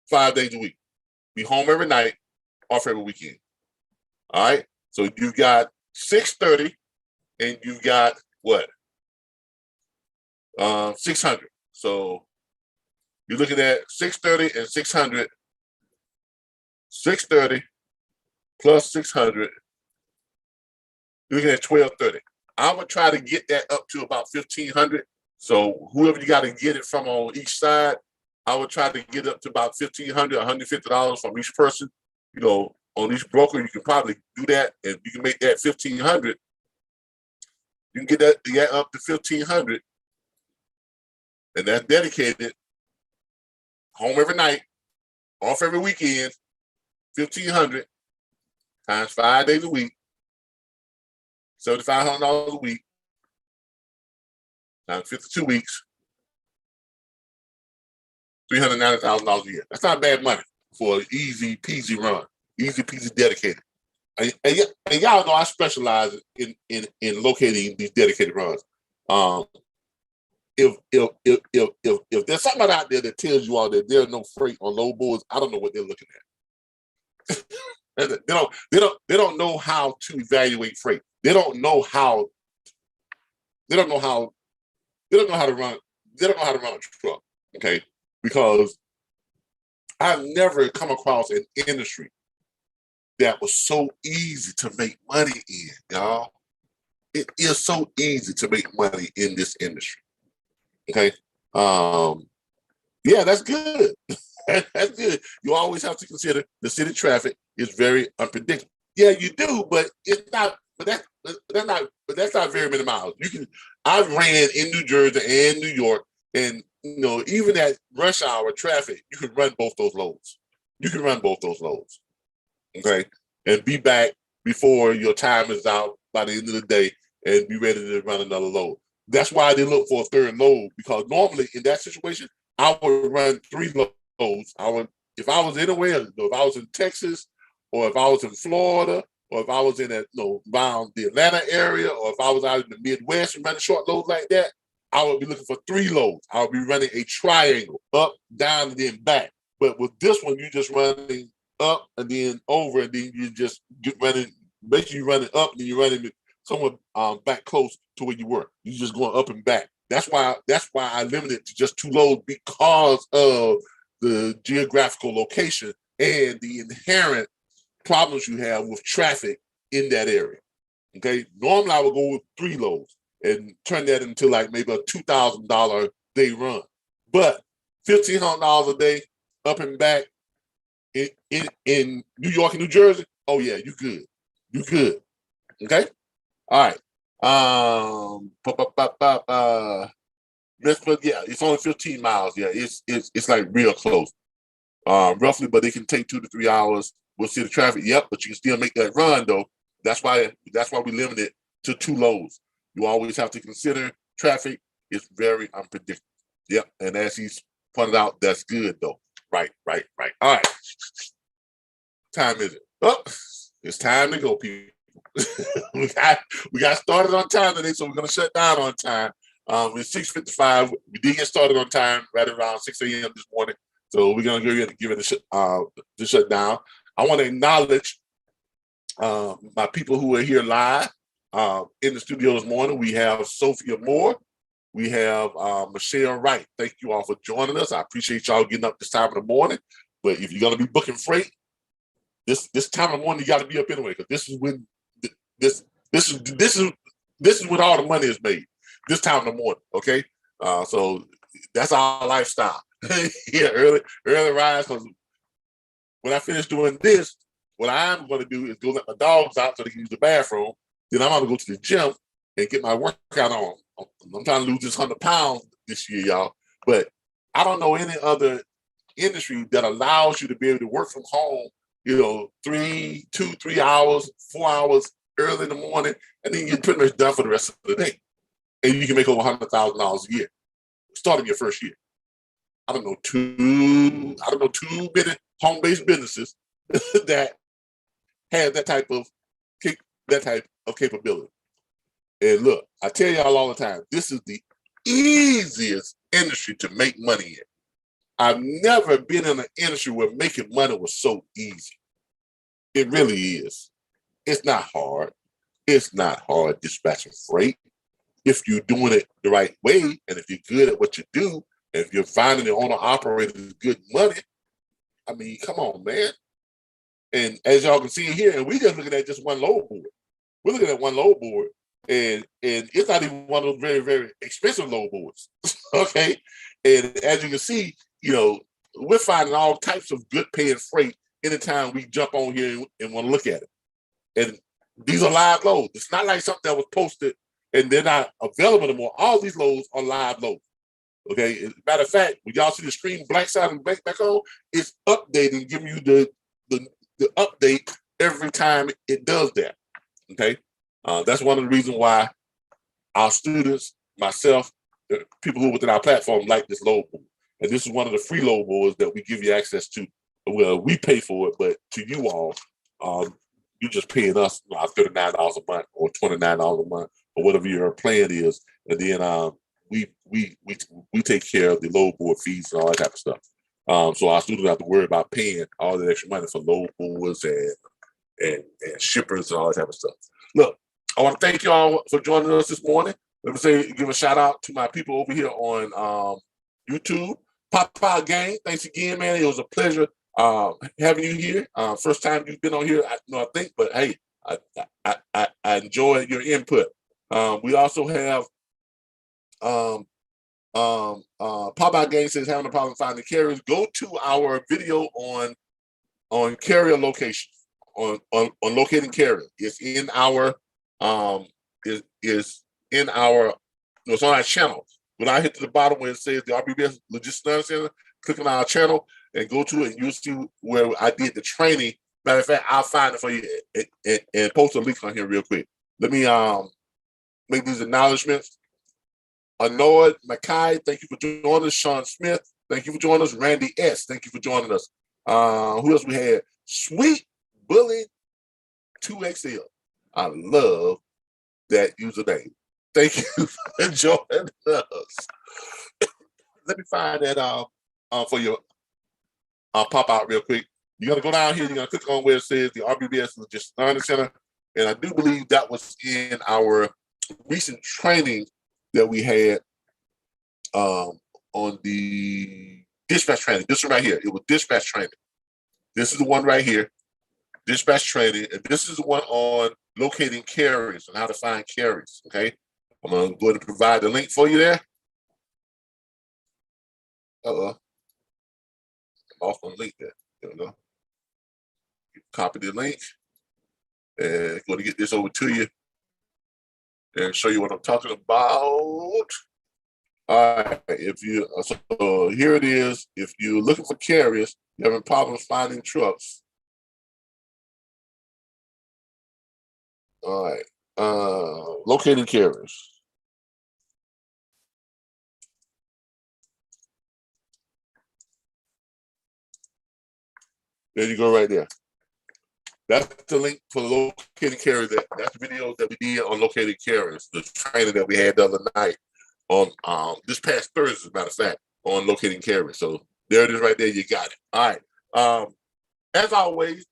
5 days a week. Be home every night, off every weekend. All right. So you got 630, and you got what? 600. So you're looking at 630 and 600. 630 plus 600. You're looking at 1230. I would try to get that up to about 1500. So whoever you got to get it from on each side, I would try to get up to about $1,500, $150 from each person. On each broker, you can probably do that, and you can make that 1,500. You can get that up to 1,500, and that's dedicated. Home every night, off every weekend. 1,500 times 5 days a week, $7,500 a week times 52 weeks, $390,000 a year. That's not bad money for an easy peasy run, easy peasy dedicated. And y'all know I specialize in locating these dedicated runs. If there's somebody out there that tells you all that there's no freight on load boards, I don't know what they're looking at. They don't know how to evaluate freight. They don't know how to run a truck. Okay. Because I've never come across an industry that was so easy to make money in, y'all. It is so easy to make money in this industry. Okay. Yeah, that's good. That's good. You always have to consider the city traffic is very unpredictable. Yeah, you do, but it's not. But that's not very many miles. I've ran in New Jersey and New York, and even at rush hour traffic, you can run both those loads. Okay, and be back before your time is out by the end of the day, and be ready to run another load. That's why they look for a third load, because normally in that situation, I would run 3 loads. If I was anywhere, if I was in Texas, or if I was in Florida, or if I was in around the Atlanta area, or if I was out in the Midwest and running short loads like that, I would be looking for 3 loads. I would be running a triangle, up, down, and then back. But with this one, you're just running up and then over, and then you just basically you're running up, and then you're running somewhere back close to where you were. You're just going up and back. That's why I limited it to just 2 loads, because of the geographical location and the inherent problems you have with traffic in that area. Okay, normally I would go with 3 loads and turn that into like maybe a $2,000 day run, but $1,500 a day up and back in New York and New Jersey. Oh yeah, you good. Okay, all right. Yeah, it's only 15 miles. Yeah, it's like real close, roughly, but it can take 2 to 3 hours. We'll see the traffic. Yep, but you can still make that run though. That's why we limit it to 2 loads. You always have to consider traffic is very unpredictable. Yep, and as he's pointed out, that's good though. Right. All right. Time is it? Oh, it's time to go, people. we got started on time today, so we're gonna shut down on time. It's 6:55. We did get started on time right around 6 a.m. this morning, so we're gonna give it the shutdown. I want to acknowledge my people who are here live in the studio this morning. We have Sophia Moore. We have Michelle Wright. Thank you all for joining us. I appreciate y'all getting up this time in the morning. But if you're gonna be booking freight, this time of the morning you got to be up anyway, because this is when this is This is when all the money is made. This time in the morning, okay? So that's our lifestyle. Yeah, early rise. Because when I finish doing this, what I'm going to do is go let my dogs out so they can use the bathroom. Then I'm going to go to the gym and get my workout on. I'm trying to lose this 100 pounds this year, y'all. But I don't know any other industry that allows you to be able to work from home, 3 hours, 4 hours early in the morning, and then you're pretty much done for the rest of the day. And you can make over $100,000 a year, starting your first year. I don't know too many home-based businesses that have that type of capability. And look, I tell y'all all the time, this is the easiest industry to make money in. I've never been in an industry where making money was so easy. It really is. It's not hard. It's not hard dispatching freight. If you're doing it the right way, and if you're good at what you do, and if you're finding the owner operator good money, I mean, come on, man. And as y'all can see here, and we're just looking at just one load board. We're looking at one load board, and it's not even one of those very, very expensive load boards. Okay. And as you can see, we're finding all types of good paying freight anytime we jump on here and want to look at it. And these are live loads. It's not like something that was posted and they're not available anymore. All these loads are live loads. Okay. As a matter of fact, when y'all see the screen black side and back on, it's updating, giving you the update every time it does that. Okay. That's one of the reasons why our students, myself, people who are within our platform like this load board. And this is one of the free load boards that we give you access to. Well, we pay for it, but to you all, you're just paying us $39 a month or $29 a month or whatever your plan is. And then we take care of the load board fees and all that type of stuff. So our students don't have to worry about paying all that extra money for load boards and shippers and all that type of stuff. Look, I want to thank you all for joining us this morning. Let me give a shout out to my people over here on YouTube. Pop Gang, thanks again, man. It was a pleasure having you here. First time you've been on here, I think, but hey, I enjoyed your input. We also have Pop Gang says having a problem finding carriers. Go to our video on carrier location, on locating carrier. It's in our it's on our channel. When I hit to the bottom where it says the Rbbs Logistics Learning Center, click on our channel and go to it, and you'll see where I did the training. Matter of fact, I'll find it for you and post a link on here real quick. Let me make these acknowledgments. Annoyed Mackay, thank you for joining us. Sean Smith, thank you for joining us. Randy S, thank you for joining us. Who else we had? Sweet Bully 2XL. I love that username. Thank you for joining us. Let me find that for your pop out real quick. You're gonna go down here. You're gonna click on where it says the Rbbs Logistics Learning Center, and I do believe that was in our recent training that we had on the dispatch training. This one right here. It was dispatch training. This is the one right here. Dispatch training, and this is the one on locating carriers and how to find carriers. Okay. I'm going to go ahead and provide the link for you there. I'm off on the link there. There we go. Copy the link and going to get this over to you and show you what I'm talking about. All right. So here it is. If you're looking for carriers, you're having problems finding trucks. All right. Locating carriers. There you go right there. That's the link for the locating carriers. That's the video that we did on locating carriers, the training that we had the other night on this past Thursday, as a matter of fact, on locating carriers. So there it is right there. You got it. All right. As always,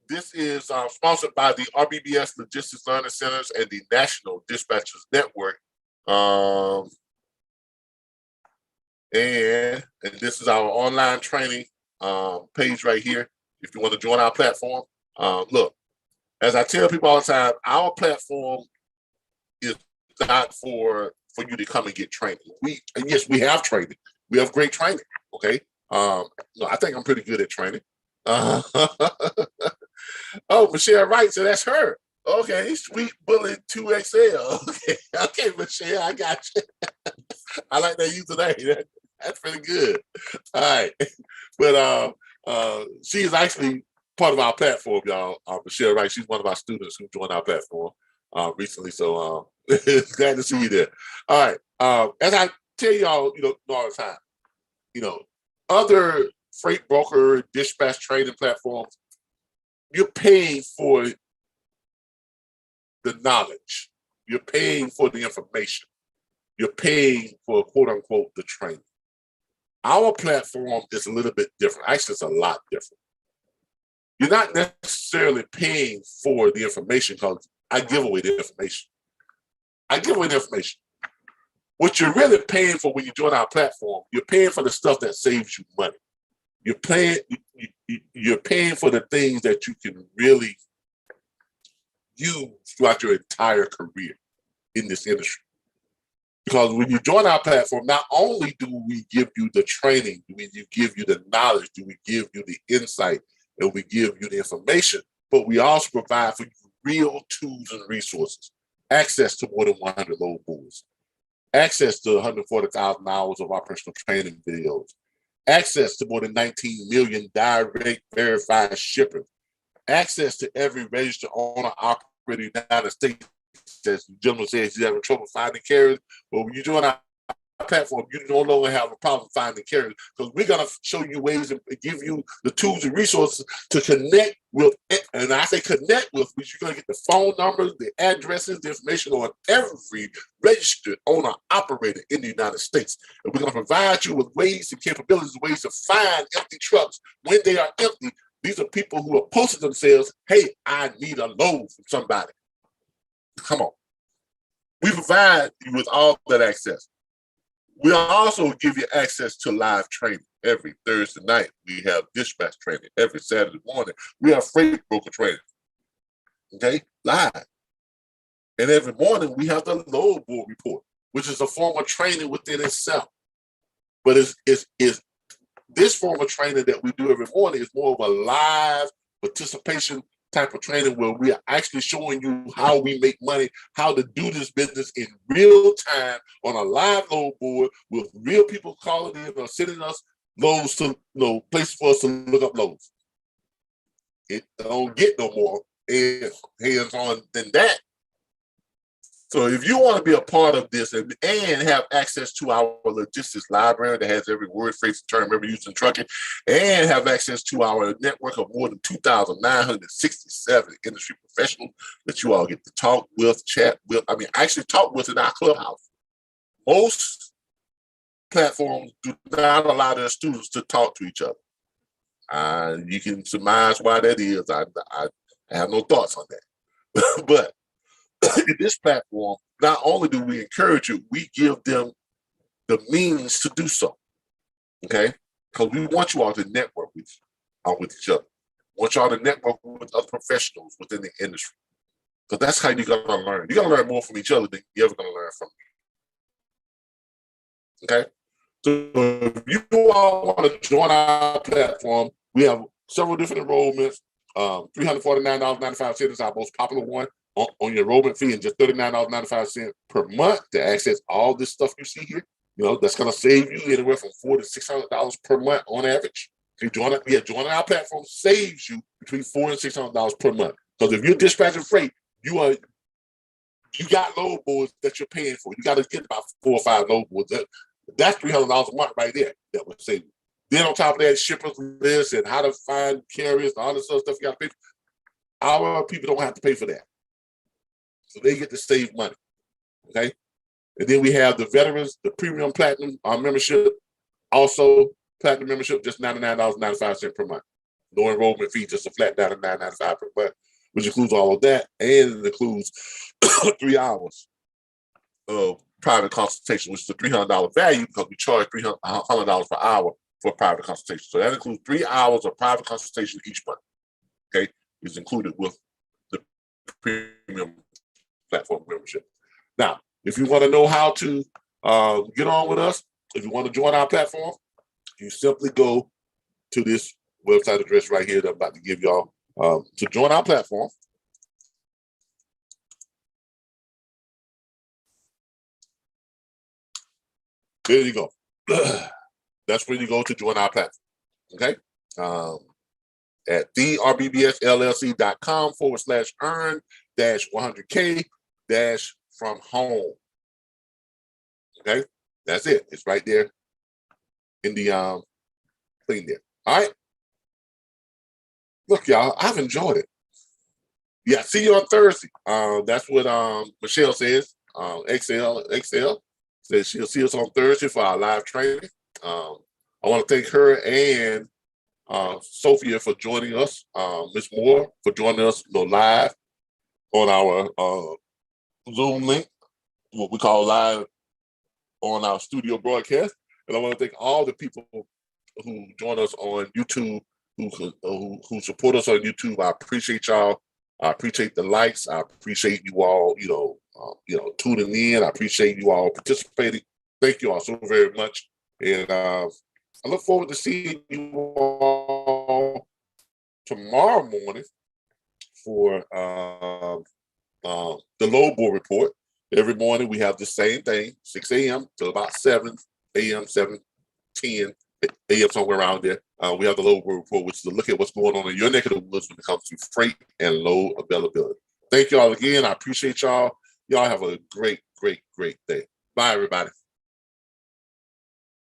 this is sponsored by the Rbbs Logistics Learning Centers and the National Dispatchers Network. And this is our online training page right here. If you want to join our platform, look, as I tell people all the time, our platform is not for you to come and get training. And yes, we have training. We have great training. Okay. No, I think I'm pretty good at training. Oh, Michelle Wright, so that's her. Okay, Sweet Bullet 2XL. Okay, okay, Michelle, I got you. I like that username. That's pretty good. All right, but she is actually part of our platform, y'all. Michelle Wright, she's one of our students who joined our platform recently. So glad to see you there. All right, as I tell y'all, all the time, other freight broker, dispatch trading platforms, you're paying for the knowledge. You're paying for the information. You're paying for, quote unquote, the training. Our platform is a little bit different. Actually, it's a lot different. You're not necessarily paying for the information because I give away the information. I give away the information. What you're really paying for when you join our platform, you're paying for the stuff that saves you money. You're paying for the things that you can really use throughout your entire career in this industry. Because when you join our platform, not only do we give you the training, do we give you the knowledge, do we give you the insight, and we give you the information, but we also provide for you real tools and resources, access to more than 100 load boards, access to 140,000 hours of our personal training videos, access to more than 19 million direct verified shippers, access to every registered owner operator in the United States. As the gentleman says, he's having trouble finding carriers. But when you join our platform, you no longer have a problem finding carriers because we're going to show you ways and give you the tools and resources to connect with. And I say connect with, which you're going to get the phone numbers, the addresses, the information on every registered owner operator in the United States. And we're going to provide you with ways and capabilities, ways to find empty trucks when they are empty. These are people who have posted themselves, hey, I need a load from somebody. Come on. We provide you with all that access. We also give you access to live training. Every Thursday night, we have dispatch training. Every Saturday morning, we have freight broker training. Okay, live. And every morning, we have the load board report, which is a form of training within itself. But it's this form of training that we do every morning is more of a live participation type of training where we are actually showing you how we make money, how to do this business in real time on a live load board with real people calling in or sending us loads to places for us to look up loads. It don't get no more hands-on than that. So if you want to be a part of this and have access to our logistics library that has every word, phrase, and term ever used in trucking, and have access to our network of more than 2,967 industry professionals that you all get to talk with, chat with, actually talk with in our clubhouse. Most platforms do not allow their students to talk to each other. You can surmise why that is. I have no thoughts on that. But in this platform, not only do we encourage you, we give them the means to do so. Okay? Because we want you all to network with each other. We want y'all to network with other professionals within the industry. Because that's how you're going to learn. You're going to learn more from each other than you're ever going to learn from me. Okay? So if you all want to join our platform, we have several different enrollments. $349.95 is our most popular one. On your enrollment fee, and just $39.95 per month to access all this stuff you see here. That's going to save you anywhere from $400 to $600 per month on average. If you joining our platform saves you between $400 and $600 per month. Because if you're dispatching freight, you got load boards that you're paying for. You got to get about 4 or 5 load boards. That's $300 a month right there. That would save you. Then on top of that, shippers list and how to find carriers and all this other stuff you got to pay for. Our people don't have to pay for that. So they get to save money, okay? And then we have the veterans, the premium platinum membership, also platinum membership, just $99.95 per month. No enrollment fee, just a flat $99.95 per month, which includes all of that, and it includes 3 hours of private consultation, which is a $300 value because we charge $100 per hour for private consultation. So that includes 3 hours of private consultation each month, okay? It's included with the premium platform membership. Now, If you want to know how to get on with us, if you want to join our platform, you simply go to this website address right here that I'm about to give y'all to join our platform. There you go. That's where you go to join our platform. Okay. At theRbbsLLC.com/earn-100K-from-home. Okay. That's it. It's right there in the thing there. All right. Look, y'all, I've enjoyed it. Yeah, see you on Thursday. That's what Michelle says. XL says she'll see us on Thursday for our live training. I want to thank her and Sophia for joining us. Ms. Moore for joining us live on our Zoom link, what we call live on our studio broadcast. And I want to thank all the people who join us on YouTube, who support us on YouTube. I appreciate y'all. I appreciate the likes. I appreciate you all, tuning in. I appreciate you all participating. Thank you all so very much. And I look forward to seeing you all tomorrow morning for the load board report. Every morning we have the same thing, 6 a.m. till about 7 a.m., 7:10 a.m., somewhere around there. We have the load board report, which is a look at what's going on in your neck of the woods when it comes to freight and load availability. Thank you all again. I appreciate y'all. Y'all have a great, great, great day. Bye, everybody.